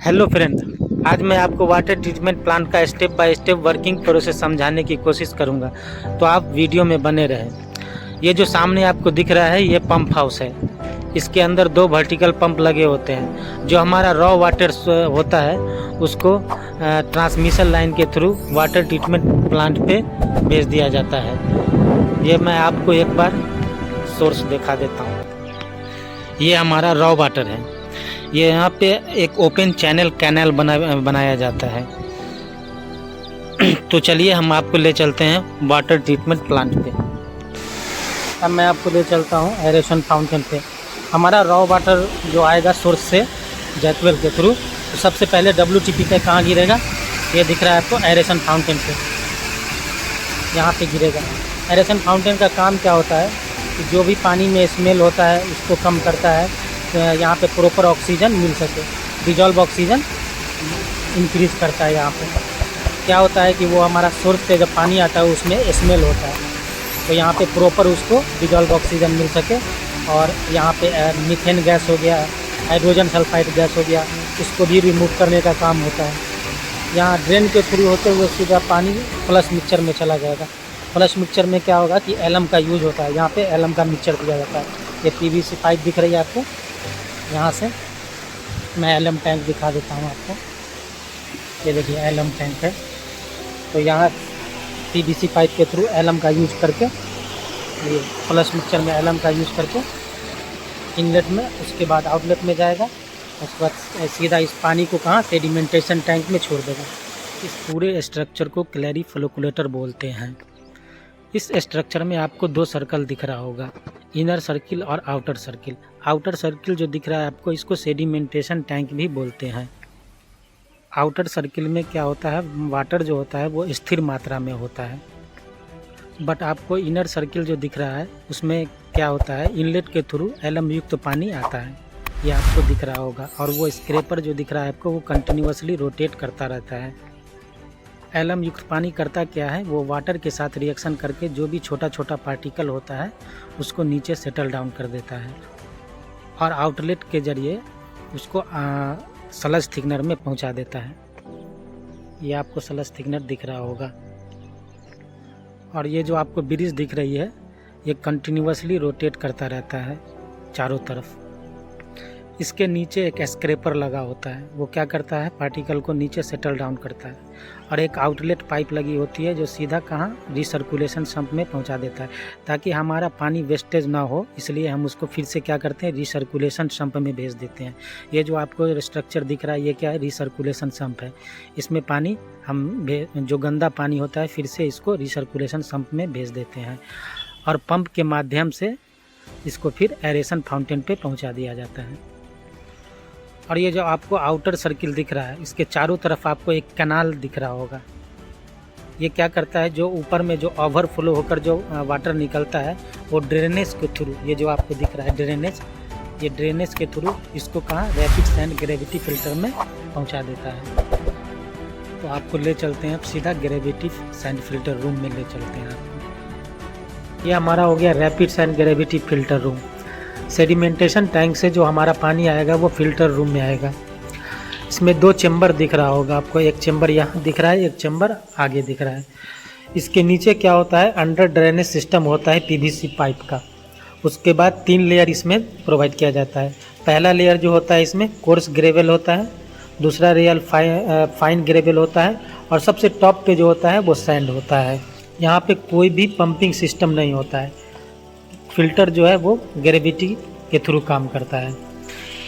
Hello friend, आज मैं आपको वाटर ट्रीटमेंट प्लांट का step by step working process समझाने की कोशिश करूंगा, तो आप वीडियो में बने रहें। ये जो सामने आपको दिख रहा है ये पंप हाउस है। इसके अंदर 2 वर्टिकल पंप लगे होते हैं। जो हमारा रॉ वाटर होता है उसको ट्रांसमिशन लाइन के थ्रू वाटर ट्रीटमेंट प्लांट पे भेज दिया जाता है। ये मैं आपको एक बार सोर्स दिखा देता हूँ। ये हमारा रॉ वाटर है। ये यहाँ पे एक ओपन चैनल कैनाल बनाया जाता है। तो चलिए हम आपको ले चलते हैं वाटर ट्रीटमेंट प्लांट पे। अब मैं आपको ले चलता हूँ एरेशन फाउंटेन पे। हमारा रॉ वाटर जो आएगा सोर्स से जेटवेल के थ्रू, तो सबसे पहले WTP पे कहाँ गिरेगा, ये दिख रहा है आपको एरेशन फाउंटेन पे, यहाँ पे गिरेगा। एरेशन फाउंटेन का काम क्या होता है कि जो भी पानी में स्मेल होता है उसको कम करता है, यहाँ पे प्रॉपर ऑक्सीजन मिल सके। डिजॉल्व ऑक्सीजन इंक्रीज़ करता है। यहाँ पे क्या होता है कि वो हमारा सोर्स से जब पानी आता है उसमें स्मेल होता है, तो यहाँ पे प्रॉपर उसको डिजॉल्व ऑक्सीजन मिल सके। और यहाँ पे मीथेन गैस हो गया, हाइड्रोजन सल्फाइड गैस हो गया, इसको भी रिमूव करने का काम होता है। यहाँ ड्रेन के थ्रू होते हुए सीधा पानी फ्लश मिक्सचर में चला जाएगा। फ्लश मिक्सचर में क्या होगा कि एलम का यूज होता है। यहाँ पे एलम का मिक्सचर दिया जाता है। ये PVC पाइप दिख रही है आपको, यहाँ से मैं एलम टैंक दिखा देता हूँ आपको। ये देखिए एलम टैंक है। तो यहाँ PVC पाइप के थ्रू एलम का यूज करके, ये फ्लश मिक्सचर में एलम का यूज करके इनलेट में, उसके बाद आउटलेट में जाएगा। उसके बाद सीधा इस पानी को कहाँ सेडिमेंटेशन टैंक में छोड़ देगा। इस पूरे स्ट्रक्चर को क्लैरी फ्लोकुलेटर बोलते हैं। इस स्ट्रक्चर में आपको 2 सर्कल दिख रहा होगा, इनर सर्किल और आउटर सर्किल। आउटर सर्किल जो दिख रहा है आपको, इसको सेडिमेंटेशन टैंक भी बोलते हैं। आउटर सर्किल में क्या होता है, वाटर जो होता है वो स्थिर मात्रा में होता है। बट आपको इनर सर्किल जो दिख रहा है उसमें क्या होता है, इनलेट के थ्रू एलम युक्त पानी आता है, ये आपको दिख रहा होगा। और वो स्क्रैपर जो दिख रहा है आपको, वो कंटिन्यूसली रोटेट करता रहता है। एलम युक्त पानी करता क्या है, वो वाटर के साथ रिएक्शन करके जो भी छोटा छोटा पार्टिकल होता है उसको नीचे सेटल डाउन कर देता है, और आउटलेट के जरिए उसको स्लज थिकनर में पहुंचा देता है। ये आपको स्लज थिकनर दिख रहा होगा। और ये जो आपको ब्रिज दिख रही है, ये कंटिन्यूसली रोटेट करता रहता है चारों तरफ। इसके नीचे एक स्क्रैपर लगा होता है, वो क्या करता है, पार्टिकल को नीचे सेटल डाउन करता है। और एक आउटलेट पाइप लगी होती है जो सीधा कहाँ, रिसर्कुलेशन सम्प में पहुंचा देता है, ताकि हमारा पानी वेस्टेज ना हो। इसलिए हम उसको फिर से क्या करते हैं, रिसर्कुलेशन सम्प में भेज देते हैं। ये जो आपको स्ट्रक्चर दिख रहा है, ये क्या है, रिसर्कुलेशन सम्प है। इसमें पानी हम जो गंदा पानी होता है फिर से इसको रिसर्कुलेशन सम्प में भेज देते हैं, और पंप के माध्यम से इसको फिर एरेशन फाउंटेन पे पहुंचा दिया जाता है। और ये जो आपको आउटर सर्किल दिख रहा है, इसके चारों तरफ आपको एक कैनाल दिख रहा होगा। ये क्या करता है, जो ऊपर में जो ओवरफ्लो होकर जो वाटर निकलता है, वो ड्रेनेज के थ्रू, ये जो आपको दिख रहा है ड्रेनेज, ये ड्रेनेज के थ्रू इसको कहाँ, रैपिड सैंड ग्रेविटी फिल्टर में पहुंचा देता है। तो आपको ले चलते हैं सीधा ग्रेविटी सैंड फिल्टर रूम में ले चलते हैं आपको। ये हमारा हो गया rapid sand gravity filter room. Sedimentation tank से जो हमारा पानी आएगा वो फिल्टर रूम में आएगा। इसमें 2 चेंबर दिख रहा होगा आपको, एक चेंबर यहाँ दिख रहा है, एक चेंबर आगे दिख रहा है। इसके नीचे क्या होता है, अंडर ड्रेनेज सिस्टम होता है PVC पाइप का। उसके बाद 3 लेयर इसमें प्रोवाइड किया जाता है। पहला लेयर जो होता है इसमें कोर्स ग्रेवल होता है, दूसरा लेयर फाइन ग्रेवल होता है, और सबसे टॉप पे जो होता है वो सैंड होता है। यहाँ पे कोई भी पंपिंग सिस्टम नहीं होता है। फिल्टर जो है वो ग्रेविटी के थ्रू काम करता है।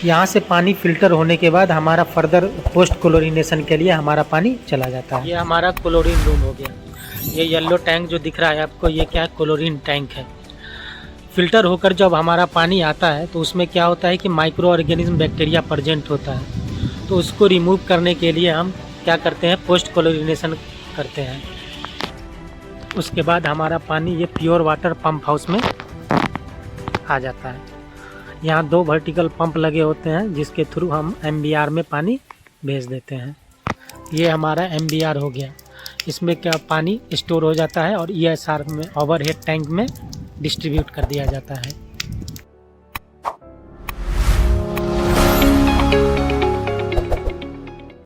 यहाँ से पानी फिल्टर होने के बाद हमारा फर्दर पोस्ट क्लोरीनेशन के लिए हमारा पानी चला जाता है। ये हमारा क्लोरीन रूम हो गया। ये येलो टैंक जो दिख रहा है आपको, ये क्या है, क्लोरीन टैंक है। फिल्टर होकर जब हमारा पानी आता है तो उसमें क्या होता है कि माइक्रो ऑर्गेनिज्म बैक्टीरिया प्रेजेंट होता है। तो उसको रिमूव करने के लिए हम क्या करते हैं, पोस्ट क्लोरीनेशन करते हैं। उसके बाद हमारा पानी ये प्योर वाटर पंप हाउस में आ जाता है। यहाँ 2 वर्टिकल पंप लगे होते हैं जिसके थ्रू हम MBR में पानी भेज देते हैं। ये हमारा MBR हो गया। इसमें क्या पानी स्टोर हो जाता है और ESR में ओवरहेड टैंक में डिस्ट्रीब्यूट कर दिया जाता है।